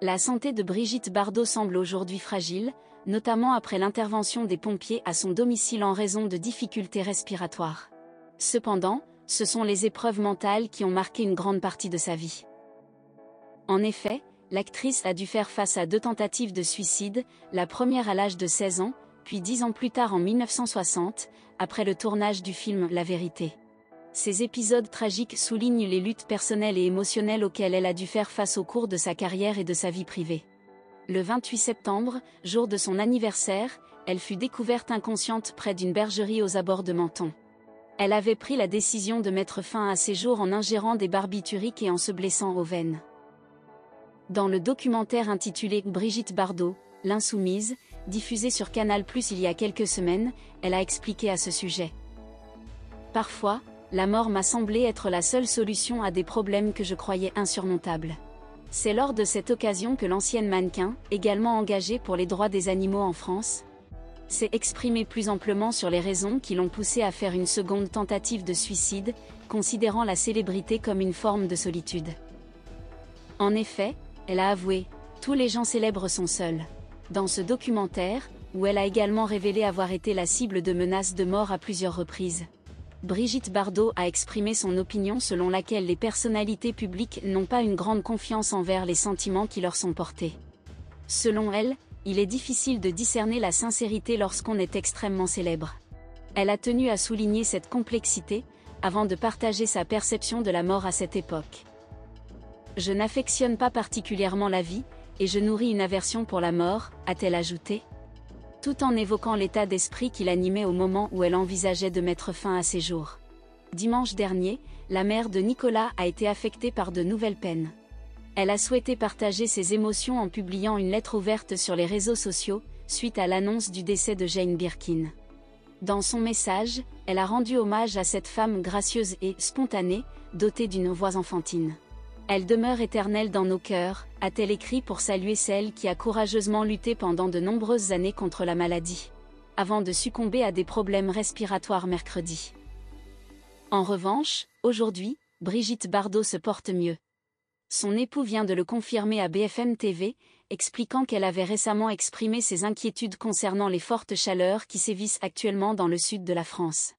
La santé de Brigitte Bardot semble aujourd'hui fragile, notamment après l'intervention des pompiers à son domicile en raison de difficultés respiratoires. Cependant, ce sont les épreuves mentales qui ont marqué une grande partie de sa vie. En effet, l'actrice a dû faire face à 2 tentatives de suicide, la première à l'âge de 16 ans, puis 10 ans plus tard en 1960, après le tournage du film La Vérité. Ces épisodes tragiques soulignent les luttes personnelles et émotionnelles auxquelles elle a dû faire face au cours de sa carrière et de sa vie privée. Le 28 septembre, jour de son anniversaire, elle fut découverte inconsciente près d'une bergerie aux abords de Menton. Elle avait pris la décision de mettre fin à ses jours en ingérant des barbituriques et en se blessant aux veines. Dans le documentaire intitulé Brigitte Bardot, l'insoumise, diffusé sur Canal+ il y a quelques semaines, elle a expliqué à ce sujet. Parfois, la mort m'a semblé être la seule solution à des problèmes que je croyais insurmontables. C'est lors de cette occasion que l'ancienne mannequin, également engagée pour les droits des animaux en France, s'est exprimée plus amplement sur les raisons qui l'ont poussée à faire une seconde tentative de suicide, considérant la célébrité comme une forme de solitude. En effet, elle a avoué « Tous les gens célèbres sont seuls ». Dans ce documentaire, où elle a également révélé avoir été la cible de menaces de mort à plusieurs reprises. Brigitte Bardot a exprimé son opinion selon laquelle les personnalités publiques n'ont pas une grande confiance envers les sentiments qui leur sont portés. Selon elle, il est difficile de discerner la sincérité lorsqu'on est extrêmement célèbre. Elle a tenu à souligner cette complexité, avant de partager sa perception de la mort à cette époque. « Je n'affectionne pas particulièrement la vie, et je nourris une aversion pour la mort », a-t-elle ajouté, tout en évoquant l'état d'esprit qui l'animait au moment où elle envisageait de mettre fin à ses jours. Dimanche dernier, la mère de Nicolas a été affectée par de nouvelles peines. Elle a souhaité partager ses émotions en publiant une lettre ouverte sur les réseaux sociaux, suite à l'annonce du décès de Jane Birkin. Dans son message, elle a rendu hommage à cette femme gracieuse et spontanée, dotée d'une voix enfantine. Elle demeure éternelle dans nos cœurs, a-t-elle écrit pour saluer celle qui a courageusement lutté pendant de nombreuses années contre la maladie, avant de succomber à des problèmes respiratoires mercredi. En revanche, aujourd'hui, Brigitte Bardot se porte mieux. Son époux vient de le confirmer à BFM TV, expliquant qu'elle avait récemment exprimé ses inquiétudes concernant les fortes chaleurs qui sévissent actuellement dans le sud de la France.